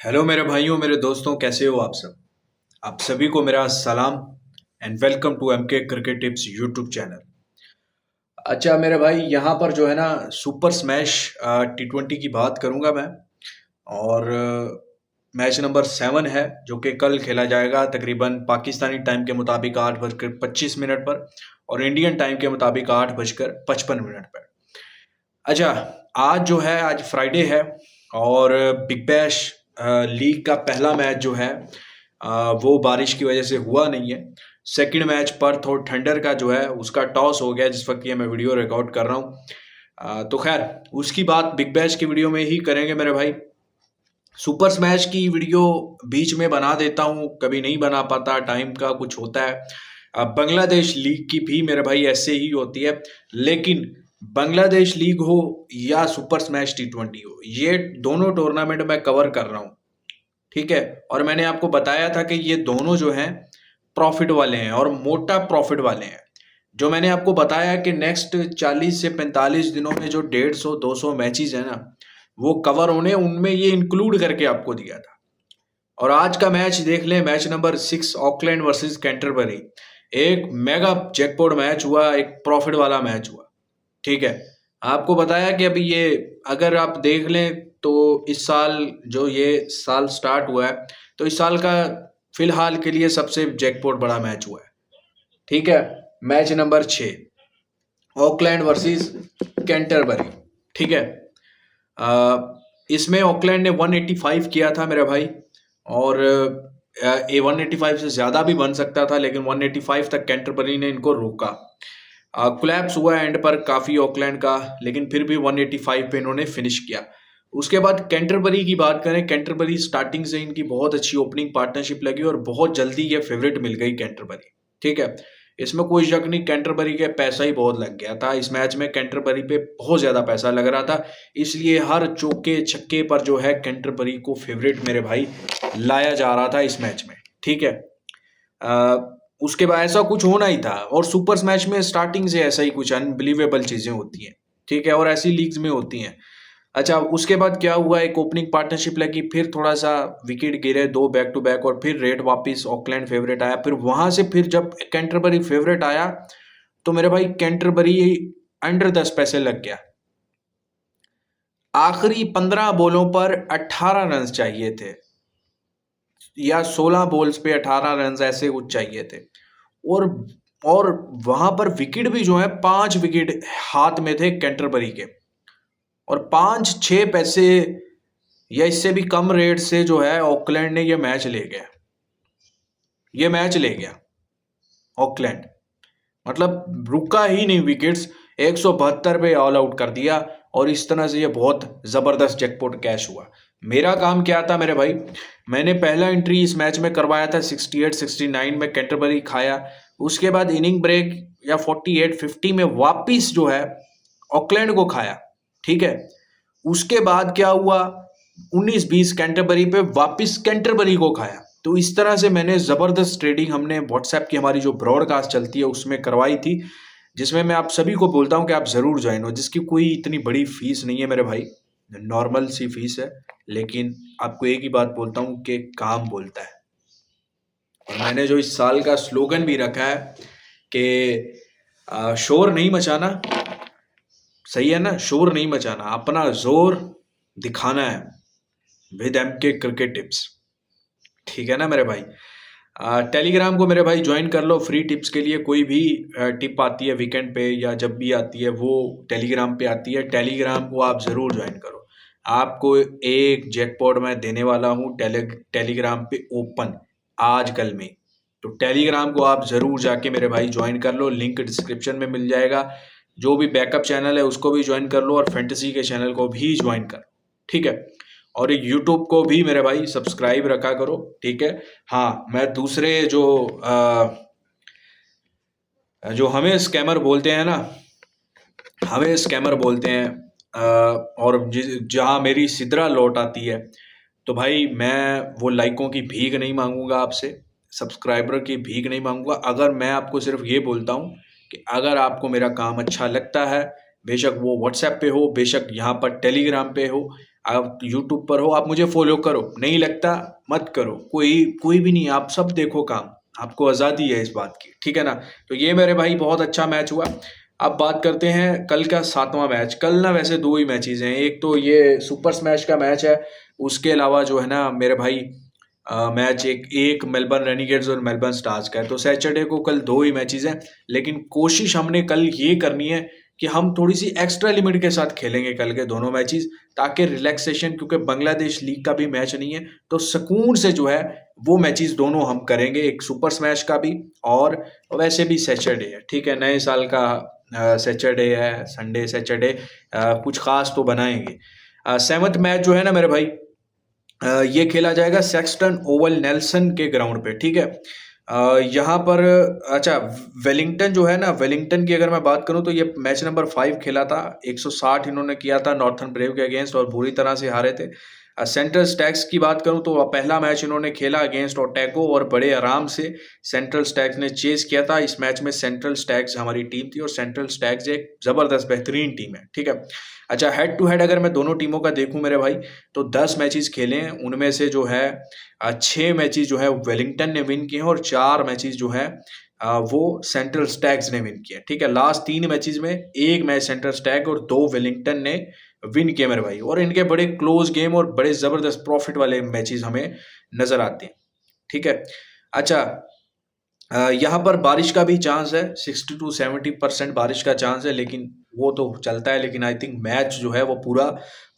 Hello मेरे भाइयों, मेरे दोस्तों, कैसे हो आप सब। आप सभी को मेरा सलाम एंड वेलकम टू एम के क्रिकेट टिप्स यूट्यूब चैनल। अच्छा मेरे भाई, यहाँ पर जो है ना सुपर स्मैश T20 की बात करूँगा मैं। और मैच नंबर 7 है जो कि कल खेला जाएगा तकरीबन पाकिस्तानी टाइम के मुताबिक 8:25 पर और इंडियन टाइम के मुताबिक 8:55 पर। अच्छा, आज फ्राइडे है और बिग बैश लीग का पहला मैच जो है वो बारिश की वजह से हुआ नहीं है। सेकंड मैच पर्थ और थंडर का जो है उसका टॉस हो गया जिस वक्त ये मैं वीडियो रिकॉर्ड कर रहा हूँ। तो खैर उसकी बात बिग बैश की वीडियो में ही करेंगे मेरे भाई। सुपर स्मैश की वीडियो बीच में बना देता हूँ, कभी नहीं बना पाता, टाइम का कुछ होता है। बांग्लादेश लीग की भी मेरे भाई ऐसे ही होती है, लेकिन बांग्लादेश लीग हो या सुपर स्मैश T20 हो, ये दोनों टूर्नामेंट मैं कवर कर रहा हूँ। ठीक है, और मैंने आपको बताया था कि ये दोनों जो हैं प्रॉफिट वाले हैं और मोटा प्रॉफिट वाले हैं। जो मैंने आपको बताया कि नेक्स्ट 40 से 45 दिनों में जो 150-200 मैचेस है ना वो कवर होने, उनमें ये इंक्लूड करके आपको दिया था। और आज का मैच देख लें, match number 6 Auckland versus Canterbury. एक मेगा जैकपॉट मैच हुआ, एक प्रॉफिट वाला मैच हुआ। ठीक है, आपको बताया कि अभी ये अगर आप देख लें तो इस साल जो ये साल स्टार्ट हुआ है तो इस साल का फिलहाल के लिए सबसे जैकपॉट बड़ा मैच हुआ है। ठीक है, match number 6 Auckland versus Canterbury. ठीक है, इसमें ऑकलैंड ने 185 किया था मेरा भाई, और ए 185 से ज़्यादा भी बन सकता था लेकिन 185 तक कैंटरबरी ने इनको रोका। कोलैप्स हुआ एंड पर काफ़ी ऑकलैंड का, लेकिन फिर भी 185 पे इन्होंने फिनिश किया। उसके बाद कैंटरबरी की बात करें, कैंटरबरी स्टार्टिंग से इनकी बहुत अच्छी ओपनिंग पार्टनरशिप लगी और बहुत जल्दी ये फेवरेट मिल गई कैंटरबरी। ठीक है, इसमें कोई शक नहीं, कैंटरबरी के पैसा ही बहुत लग गया था। इस मैच में कैंटरबरी पे बहुत ज़्यादा पैसा लग रहा था, इसलिए हर चौके छक्के पर जो है कैंटरबरी को फेवरेट मेरे भाई लाया जा रहा था इस मैच में। ठीक है, उसके बाद ऐसा कुछ होना ही था, और सुपर स्मैश में स्टार्टिंग से ऐसा ही कुछ अनबिलीवेबल चीज़ें होती हैं। ठीक है, और ऐसी लीग्स में होती हैं। अच्छा, उसके बाद क्या हुआ, एक ओपनिंग पार्टनरशिप लगी, फिर थोड़ा सा विकेट गिरे, 2 बैक टू बैक, और फिर रेड वापस ऑकलैंड फेवरेट आया। फिर वहां से फिर जब कैंटरबरी फेवरेट आया तो मेरे भाई कैंटरबरी अंडर 10 पैसे लग गया। आखिरी 15 बॉलों पर 18 रन चाहिए थे, या 16 बॉल्स पे 18 रन ऐसे कुछ चाहिए थे। और और वहां पर विकेट भी जो है 5 विकेट हाथ में थे कैंटरबरी के, और 5-6 पैसे या इससे भी कम रेट से जो है ऑकलैंड ने ये मैच ले गया ऑकलैंड। मतलब रुका ही नहीं, विकेट्स 172 पे ऑल आउट कर दिया, और इस तरह से ये बहुत जबरदस्त जैकपॉट कैश हुआ। मेरा काम क्या था मेरे भाई, मैंने पहला एंट्री इस मैच में करवाया था 68-69 में, कैंटरबरी खाया। उसके बाद इनिंग ब्रेक या 48-50 में वापिस जो है ऑकलैंड को खाया। ठीक है, उसके बाद क्या हुआ, 19-20 कैंटरबरी पे वापिस कैंटरबरी को खाया। तो इस तरह से मैंने ज़बरदस्त ट्रेडिंग हमने व्हाट्सएप की हमारी जो ब्रॉडकास्ट चलती है उसमें करवाई थी, जिसमें मैं आप सभी को बोलता हूं कि आप ज़रूर ज्वाइन हो, जिसकी कोई इतनी बड़ी फीस नहीं है मेरे भाई, नॉर्मल सी फीस है। लेकिन आपको एक ही बात बोलता हूं कि काम बोलता है। और मैंने जो इस साल का स्लोगन भी रखा है कि शोर नहीं मचाना, सही है ना, शोर नहीं मचाना, अपना जोर दिखाना है विद एम के क्रिकेट टिप्स। ठीक है ना मेरे भाई। टेलीग्राम को मेरे भाई ज्वाइन कर लो फ्री टिप्स के लिए। कोई भी टिप आती है वीकेंड पे या जब भी आती है वो टेलीग्राम पे आती है। टेलीग्राम को आप ज़रूर ज्वाइन करो। आपको एक जैकपॉट मैं देने वाला हूँ टेलीग्राम पे ओपन आज कल में। तो टेलीग्राम को आप ज़रूर जाके मेरे भाई ज्वाइन कर लो, लिंक डिस्क्रिप्शन में मिल जाएगा। जो भी बैकअप चैनल है उसको भी ज्वाइन कर लो, और फैंटेसी के चैनल को भी ज्वाइन कर। ठीक है, और यूट्यूब को भी मेरे भाई सब्सक्राइब रखा करो। ठीक है, हाँ, मैं दूसरे जो हमें स्कैमर बोलते हैं ना, हमें स्कैमर बोलते हैं, और जहाँ मेरी सिद्रा लौट आती है, तो भाई मैं वो लाइकों की भीख नहीं मांगूंगा आपसे, सब्सक्राइबर की भीख नहीं मांगूंगा। अगर मैं आपको सिर्फ ये बोलता हूँ कि अगर आपको मेरा काम अच्छा लगता है, बेशक वो व्हाट्सएप पे हो, बेशक यहाँ पर टेलीग्राम पे हो, आप यूट्यूब पर हो, आप मुझे फॉलो करो, नहीं लगता मत करो, कोई कोई भी नहीं, आप सब देखो काम, आपको आज़ादी है इस बात की, ठीक है ना। तो ये मेरे भाई बहुत अच्छा मैच हुआ। अब बात करते हैं कल का 7वां मैच। कल ना वैसे दो ही मैचेस हैं, एक तो ये सुपर स्मैश का मैच है, उसके अलावा जो है ना मेरे भाई मैच एक एक मेलबर्न रेनिगेट्स और मेलबर्न स्टार्स का है। तो सैटरडे को कल दो ही मैचेस हैं, लेकिन कोशिश हमने कल ये करनी है कि हम थोड़ी सी एक्स्ट्रा लिमिट के साथ खेलेंगे कल के दोनों मैचेस, ताकि रिलैक्सेशन, क्योंकि बांग्लादेश लीग का भी मैच नहीं है, तो सुकून से जो है वो मैचेस दोनों हम करेंगे, एक सुपर स्मैश का भी और वैसे भी सैटरडे है, ठीक है, नए साल का सैटरडे है, संडे सैटरडे, कुछ खास तो बनाएंगे। 7th मैच जो है ना मेरे भाई, ये खेला जाएगा सेक्सटन ओवल नेल्सन के ग्राउंड पे, ठीक है। यहाँ पर अच्छा, वेलिंगटन जो है ना, वेलिंगटन की अगर मैं बात करूं तो ये मैच नंबर 5 खेला था, 160 इन्होंने किया था नॉर्थर्न ब्रेव के अगेंस्ट और बुरी तरह से हारे थे। सेंट्रल स्टैग्स की बात करूं तो पहला मैच इन्होंने खेला अगेंस्ट ओटेगो और बड़े आराम से सेंट्रल स्टैग्स ने चेस किया था। इस मैच में सेंट्रल स्टैग्स हमारी टीम थी और सेंट्रल स्टैग्स एक जबरदस्त बेहतरीन टीम है, ठीक है। अच्छा, हेड टू हेड अगर मैं दोनों टीमों का देखूं मेरे भाई, तो 10 मैचेस खेले हैं, उनमें से जो है 6 मैचेस जो है वेलिंगटन ने विन किए हैं और 4 मैचेस जो है वो सेंट्रल स्टैग्स ने विन किया, ठीक है। लास्ट 3 मैचेस में एक मैच सेंट्रल स्टैग और 2 वेलिंगटन ने विन किए मेरे भाई, और इनके बड़े क्लोज गेम और बड़े जबरदस्त प्रॉफिट वाले मैचेस हमें नजर आते हैं, ठीक है। अच्छा, यहाँ पर बारिश का भी चांस है, 60 to 70% बारिश का चांस है, लेकिन वो तो चलता है, लेकिन आई थिंक मैच जो है वो पूरा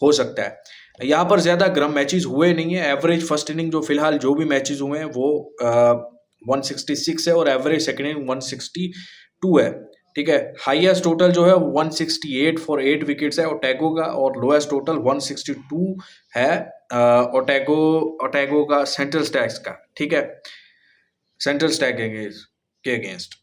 हो सकता है। यहाँ पर ज्यादा गर्म मैचेस हुए नहीं है, एवरेज फर्स्ट इनिंग जो फिलहाल जो भी मैचेस हुए हैं वो 166 है और एवरेज सेकंड इनिंग 162 है, ठीक है। हाईएस्ट टोटल जो है 168 फॉर 8 विकेट्स है ओटेगो का, और लोएस्ट टोटल 162 है ओटेगो ओटेगो का, सेंट्रल स्टैग्स का, ठीक है, सेंट्रल स्टैग के अगेंस्ट।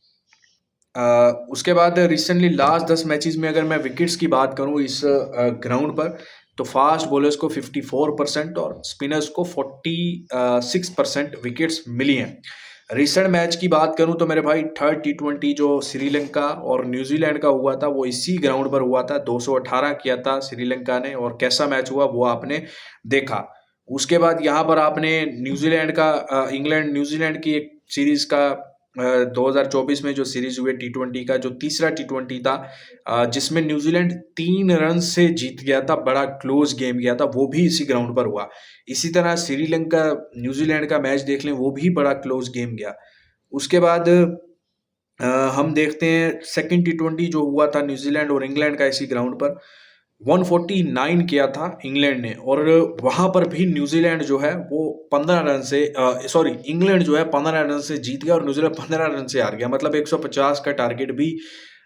उसके बाद रिसेंटली लास्ट 10 मैचेस में अगर मैं विकेट्स की बात करूं इस ग्राउंड पर, तो फास्ट बॉलर्स को 54% और स्पिनर्स को 46% विकेट्स मिली हैं। रिसेंट मैच की बात करूं तो मेरे भाई थर्ड T20 जो श्रीलंका और न्यूजीलैंड का हुआ था वो इसी ग्राउंड पर हुआ था, 218 किया था श्रीलंका ने, और कैसा मैच हुआ वो आपने देखा। उसके बाद यहाँ पर आपने न्यूजीलैंड का इंग्लैंड न्यूजीलैंड की एक सीरीज का 2024 में जो सीरीज हुई T20 का, जो तीसरा T20 था, जिसमें न्यूजीलैंड 3 रन से जीत गया था, बड़ा क्लोज गेम गया था, वो भी इसी ग्राउंड पर हुआ। इसी तरह श्रीलंका न्यूजीलैंड का मैच देख लें, वो भी बड़ा क्लोज गेम गया। उसके बाद हम देखते हैं सेकंड T20 जो हुआ था न्यूजीलैंड और इंग्लैंड का इसी ग्राउंड पर, 149 किया था इंग्लैंड ने, और वहां पर भी न्यूजीलैंड जो है वो 15 रन से सॉरी इंग्लैंड जो है 15 रन से जीत गया और न्यूजीलैंड 15 रन से हार गया, मतलब 150 का टारगेट भी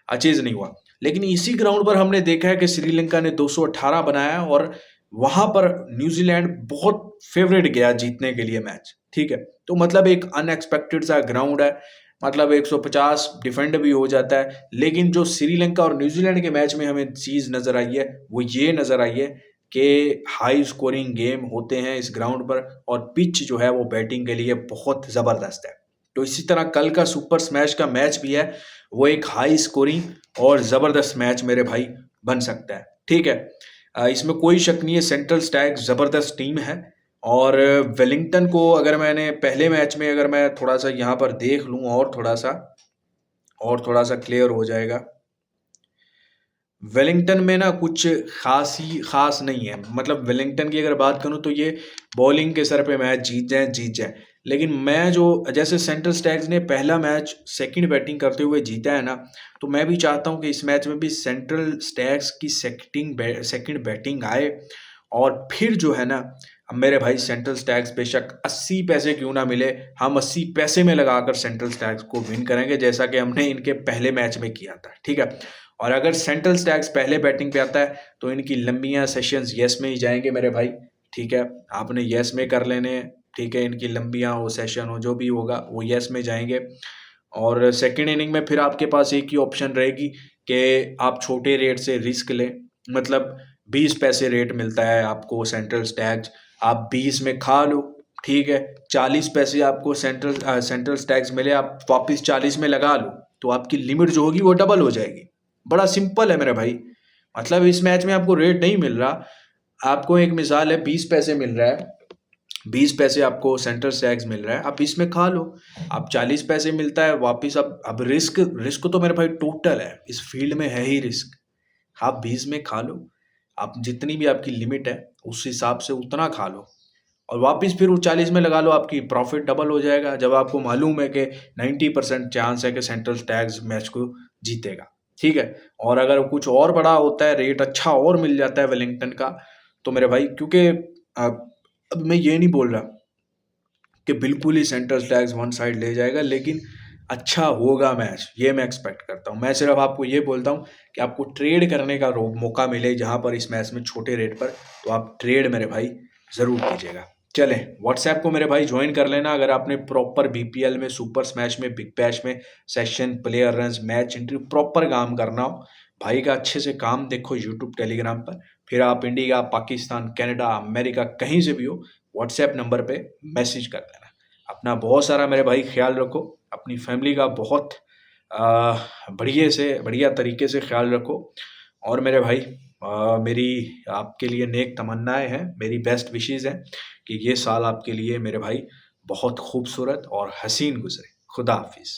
अचीव नहीं हुआ। लेकिन इसी ग्राउंड पर हमने देखा है कि श्रीलंका ने 218 बनाया और वहां पर न्यूजीलैंड बहुत फेवरेट गया जीतने के लिए मैच, ठीक है। तो मतलब एक अनएक्सपेक्टेड सा ग्राउंड है, मतलब 150 डिफेंड भी हो जाता है, लेकिन जो श्रीलंका और न्यूजीलैंड के मैच में हमें चीज नजर आई है वो ये नजर आई है कि हाई स्कोरिंग गेम होते हैं इस ग्राउंड पर, और पिच जो है वो बैटिंग के लिए बहुत जबरदस्त है। तो इसी तरह कल का सुपर स्मैश का मैच भी है, वो एक हाई स्कोरिंग और जबरदस्त मैच मेरे भाई बन सकता है, ठीक है। इसमें कोई शक नहीं है, सेंट्रल स्टैग जबरदस्त टीम है, और वेलिंगटन को अगर मैंने पहले मैच में अगर मैं थोड़ा सा यहाँ पर देख लूँ और थोड़ा सा क्लियर हो जाएगा। वेलिंगटन में ना कुछ खास नहीं है, मतलब वेलिंगटन की अगर बात करूं तो ये बॉलिंग के सर पे मैच जीत जाए, लेकिन मैं जो जैसे सेंट्रल स्टैग्स ने पहला मैच सेकंड बैटिंग करते हुए जीता है ना, तो मैं भी चाहता हूं कि इस मैच में भी सेंट्रल स्टैग्स की सेकंड बैटिंग आए, और फिर जो है ना मेरे भाई सेंट्रल स्टैग्स बेशक 80 पैसे क्यों ना मिले, हम 80 पैसे में लगाकर सेंट्रल स्टैग्स को विन करेंगे, जैसा कि हमने इनके पहले मैच में किया था, ठीक है। और अगर सेंट्रल स्टैग्स पहले बैटिंग पे आता है तो इनकी लंबियां सेशंस यस में ही जाएंगे मेरे भाई, ठीक है। आपने यस में कर लेने हैं, ठीक है, इनकी लंबियां हो सेशन हो जो भी होगा वो यस में जाएंगे। और सेकेंड इनिंग में फिर आपके पास एक ही ऑप्शन रहेगी कि आप छोटे रेट से रिस्क लें, मतलब 20 पैसे रेट मिलता है आपको सेंट्रल स्टैग्स, आप 20 में खा लो, ठीक है। 40 पैसे आपको सेंट्रल स्टैग्स मिले, आप वापस 40 में लगा लो, तो आपकी लिमिट जो होगी वो डबल हो जाएगी। बड़ा सिंपल है मेरे भाई, मतलब इस मैच में आपको रेट नहीं मिल रहा, आपको एक मिसाल है, 20 पैसे मिल रहा है, 20 पैसे आपको सेंट्रल टैक्स मिल रहा है, आप इसमें खा लो। अब 40 पैसे मिलता है वापिस। अब रिस्क रिस्क तो मेरे भाई टोटल है, इस फील्ड में है ही रिस्क। आप 20 में खा लो, आप जितनी भी आपकी लिमिट है उस हिसाब से उतना खा लो, और वापस फिर वो 40 में लगा लो, आपकी प्रॉफिट डबल हो जाएगा। जब आपको मालूम है कि 90% चांस है कि सेंट्रल टैक्स मैच को जीतेगा, ठीक है। और अगर कुछ और बड़ा होता है, रेट अच्छा और मिल जाता है वेलिंगटन का, तो मेरे भाई, क्योंकि अब मैं ये नहीं बोल रहा कि बिल्कुल ही सेंट्रल टैक्स वन साइड ले जाएगा, लेकिन अच्छा होगा मैच, ये मैं एक्सपेक्ट करता हूँ। मैं सिर्फ आपको ये बोलता हूँ कि आपको ट्रेड करने का मौका मिले जहाँ पर इस मैच में छोटे रेट पर, तो आप ट्रेड मेरे भाई ज़रूर कीजिएगा। चलें, व्हाट्सएप को मेरे भाई ज्वाइन कर लेना अगर आपने प्रॉपर बीपीएल में, सुपर स्मैश में, बिग बैश में session, player runs, match entry proper काम करना हो, भाई का अच्छे से काम देखो यूट्यूब, टेलीग्राम पर। फिर आप इंडिया, पाकिस्तान, कनाडा, अमेरिका कहीं से भी हो, व्हाट्सएप नंबर पे मैसेज कर देना। अपना बहुत सारा मेरे भाई ख्याल रखो, अपनी फैमिली का बहुत बढ़िया तरीके से ख्याल रखो। और मेरे भाई, मेरी आपके लिए नेक तमन्नाएं हैं, मेरी बेस्ट विशेज़ हैं कि ये साल आपके लिए मेरे भाई बहुत खूबसूरत और हसीन गुजरे। खुदा हाफिज़।